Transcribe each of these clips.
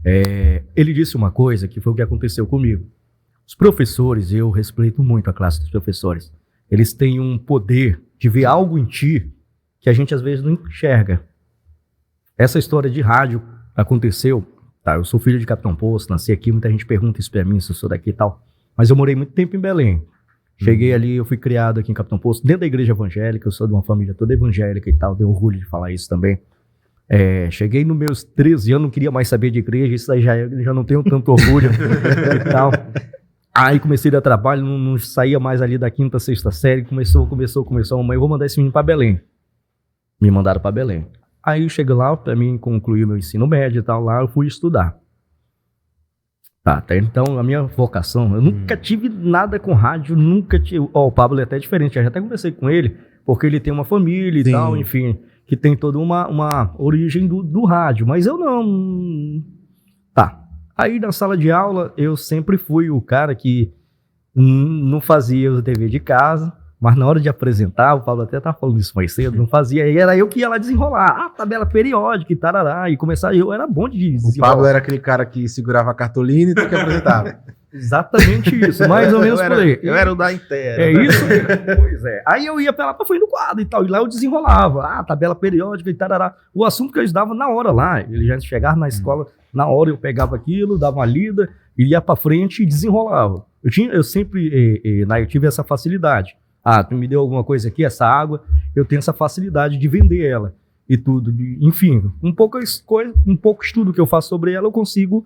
Ele disse uma coisa que foi o que aconteceu comigo. Os professores, eu respeito muito a classe dos professores, eles têm um poder de ver algo em ti que a gente às vezes não enxerga. Essa história de rádio aconteceu, tá? Eu sou filho de Capitão Poço, nasci aqui, muita gente pergunta isso pra mim, se eu sou daqui e tal, mas eu morei muito tempo em Belém. Cheguei ali, eu fui criado aqui em Capitão Poço, dentro da igreja evangélica, eu sou de uma família toda evangélica e tal, tenho orgulho de falar isso também. Cheguei nos meus 13 anos, não queria mais saber de igreja, isso aí já não tenho tanto orgulho e tal. Aí comecei a dar trabalho, não saía mais ali da quinta, sexta série, começou, mamãe, eu vou mandar esse menino pra Belém. Me mandaram pra Belém. Aí eu cheguei lá, pra mim concluir meu ensino médio e tal, lá eu fui estudar. Tá, então a minha vocação, eu nunca tive nada com rádio, nunca tive. O Pablo é até diferente, eu já até conversei com ele, porque ele tem uma família e tal, enfim, que tem toda uma origem do rádio, mas eu não. Tá. Aí na sala de aula, eu sempre fui o cara que não fazia o dever de casa, mas na hora de apresentar, o Pablo até tá falando isso mais cedo, não fazia, e era eu que ia lá desenrolar, tabela periódica e tarará, e começar, eu era bom de desenrolar. O Pablo era aquele cara que segurava a cartolina e tu que apresentava. Exatamente isso, mais ou menos por aí. Eu era o da inteira. É isso mesmo, pois é. Aí eu ia pra frente do quadro e tal, e lá eu desenrolava, tabela periódica e tarará. O assunto que eu estudava na hora lá, ele já chegava na escola, na hora eu pegava aquilo, dava uma lida, ia pra frente e desenrolava. Eu sempre eu tive essa facilidade. Tu me deu alguma coisa aqui, essa água, eu tenho essa facilidade de vender ela e tudo. Enfim, um pouco estudo que eu faço sobre ela, eu consigo,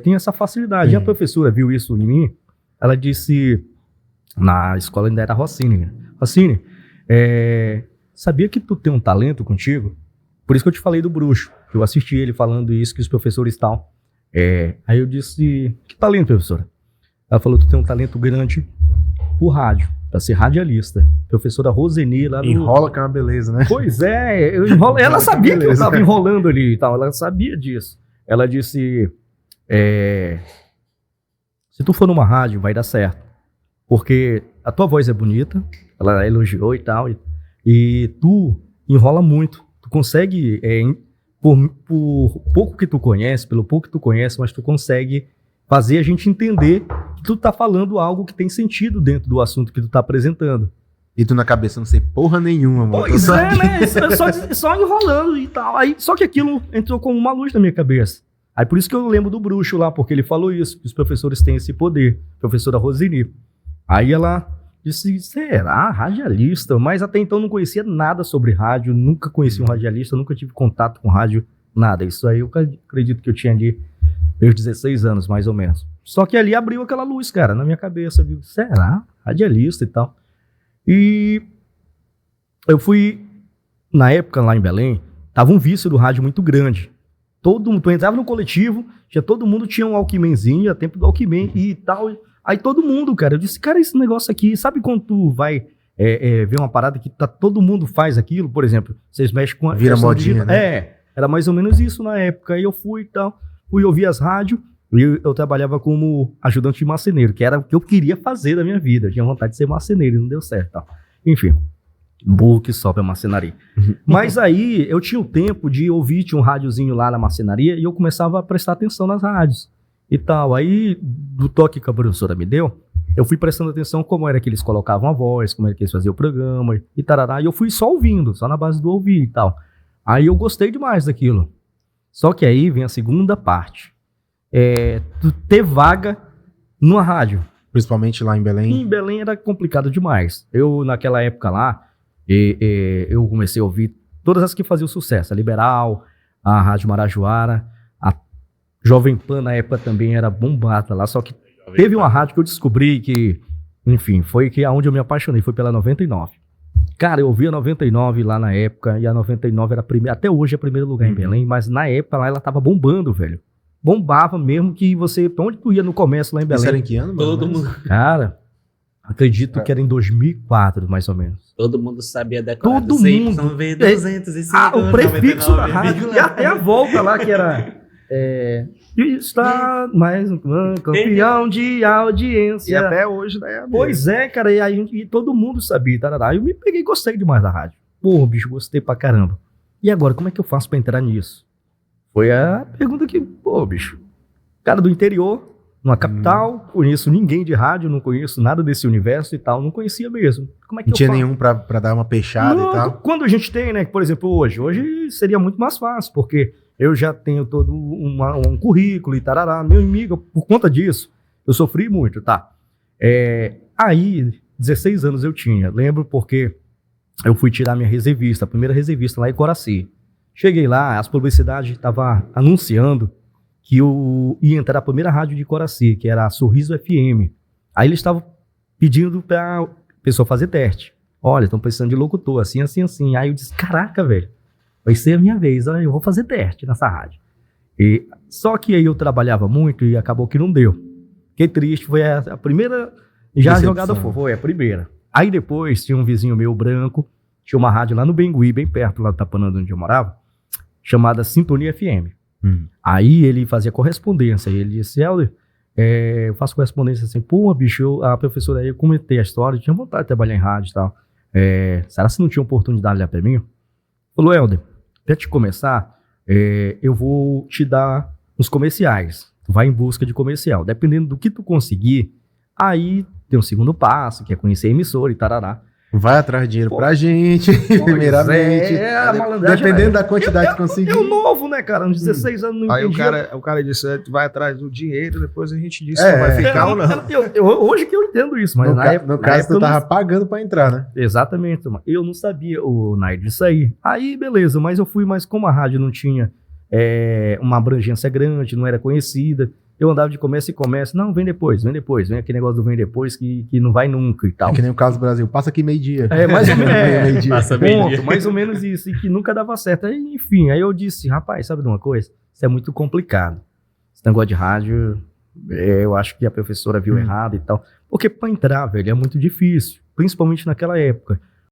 tenho essa facilidade. E a professora viu isso em mim, ela disse, na escola ainda era Rossini, sabia que tu tem um talento contigo? Por isso que eu te falei do bruxo, que eu assisti ele falando isso, que os professores tal. Aí eu disse, que talento, professora? Ela falou, tu tem um talento grande pro rádio, pra ser radialista. Professora Roseni lá no... Enrola que é uma beleza, né? Pois é, eu enrolo... Ela sabia que eu tava enrolando ali e tal, ela sabia disso. Ela disse, se tu for numa rádio, vai dar certo. Porque a tua voz é bonita, ela elogiou e tal, e tu enrola muito. Tu consegue, por pouco que tu conhece, pelo pouco que tu conhece, mas tu consegue fazer a gente entender que tu tá falando algo que tem sentido dentro do assunto que tu tá apresentando. E tu na cabeça não sei porra nenhuma, mano. Pois né? Só enrolando e tal. Aí, só que aquilo entrou como uma luz na minha cabeça. Aí por isso que eu lembro do bruxo lá, porque ele falou isso, que os professores têm esse poder. Professora Rosini. Aí ela disse, será? Radialista? Mas até então eu não conhecia nada sobre rádio, nunca conheci um radialista, nunca tive contato com rádio, nada. Isso aí eu acredito que eu tinha ali meus 16 anos, mais ou menos. Só que ali abriu aquela luz, cara, na minha cabeça. Eu digo, será? Radialista e tal. E eu fui, na época lá em Belém, tava um vício do rádio muito grande. Tu entrava no coletivo, todo mundo tinha um Walkmanzinho, a tempo do Walkman e tal. Aí todo mundo, cara, eu disse, cara, esse negócio aqui, sabe quando tu vai ver uma parada que todo mundo faz aquilo? Por exemplo, vocês mexem com a... Vira modinha, né? Era mais ou menos isso na época. Aí eu fui e tal, fui ouvir as rádios, e eu trabalhava como ajudante de marceneiro, que era o que eu queria fazer da minha vida. Eu tinha vontade de ser marceneiro, não deu certo, tal. Enfim, burro que só pra marcenaria. Mas aí eu tinha o tempo de ouvir, tinha um rádiozinho lá na marcenaria, e eu começava a prestar atenção nas rádios e tal. Aí, do toque que a professora me deu, eu fui prestando atenção como era que eles colocavam a voz, como era que eles faziam o programa e tarará. E eu fui só ouvindo, só na base do ouvir e tal. Aí eu gostei demais daquilo. Só que aí vem a segunda parte. Tu ter vaga numa rádio. Principalmente lá em Belém. Em Belém era complicado demais. Eu, naquela época lá, eu comecei a ouvir todas as que faziam sucesso. A Liberal, a Rádio Marajoara, a Jovem Pan na época também era bombada lá. Só que teve uma rádio que eu descobri que, enfim, foi aonde eu me apaixonei, foi pela 99. Cara, eu ouvi a 99 lá na época, e a 99 era até hoje é primeiro lugar em Belém, mas na época lá ela tava bombando, velho. Bombava mesmo que você, pra onde tu ia no comércio lá em Belém? Isso era em que ano? Todo mundo. Cara, acredito que era em 2004, mais ou menos. Todo mundo sabia decorar. Todo mundo. O prefixo da rádio e até a volta lá que era... está mais um campeão de audiência. E até hoje, né? Pois é, cara, e todo mundo sabia. Tarará. Eu me peguei e gostei demais da rádio. Pô, bicho, gostei pra caramba. E agora, como é que eu faço pra entrar nisso? Foi a pergunta que, pô, bicho, cara do interior, numa capital, conheço ninguém de rádio, não conheço nada desse universo e tal, não conhecia mesmo. Como é que Não eu tinha faço? nenhum pra dar uma peixada Não, e tal. quando a gente tem, né, por exemplo, hoje seria muito mais fácil, porque eu já tenho todo um currículo e tarará, meu amigo, por conta disso, eu sofri muito, tá? Aí, 16 anos eu tinha, lembro porque eu fui tirar minha reservista, a primeira reservista lá em Coraci. Cheguei lá, as publicidades estavam anunciando que eu ia entrar a primeira rádio de Coraci, que era a Sorriso FM. Aí eles estavam pedindo para a pessoa fazer teste. Olha, estão precisando de locutor, assim, assim, assim. Aí eu disse, caraca, velho, vai ser a minha vez, eu vou fazer teste nessa rádio. Só que aí eu trabalhava muito e acabou que não deu. Fiquei triste, foi a primeira já Decepção. jogada foi a primeira. Aí depois tinha um vizinho meu branco, tinha uma rádio lá no Bengui, bem perto lá do Tapanã, onde eu morava, chamada Sintonia FM. Aí ele fazia correspondência, e ele disse, Helder, eu faço correspondência assim, pô, bicho, a professora aí, eu comentei a história, eu tinha vontade de trabalhar em rádio e tal. Será que você não tinha oportunidade lá pra mim? Falou, Helder, pra te começar, eu vou te dar uns comerciais. Tu vai em busca de comercial. Dependendo do que tu conseguir, aí tem um segundo passo, que é conhecer a emissora e tarará. Vai atrás de dinheiro pra gente, primeiramente. A malandragem, Dependendo da quantidade que conseguir. Eu novo, né, cara? Uns 16 anos, não Aí entendia. o cara disse, tu vai atrás do dinheiro, depois a gente diz É, se vai ficar ou não. Hoje que eu entendo isso, mas No caso, tu tava pagando pra entrar, né? Exatamente, eu não sabia, Nair, disso aí. Aí, beleza, mas eu fui, mas como a rádio não tinha uma abrangência grande, não era conhecida, eu andava de comércio em comércio, não, vem depois, vem aquele negócio do vem depois que não vai nunca e tal. É que nem o caso do Brasil, passa aqui meio-dia. Mais ou menos, Meio-dia. Passa meio-dia. mais ou menos isso, e que nunca dava certo. Aí, enfim, aí eu disse, rapaz, sabe de uma coisa? Isso é muito complicado. Esse negócio de rádio, eu acho que a professora viu errado e tal. Porque pra entrar, velho, é muito difícil, principalmente naquela época.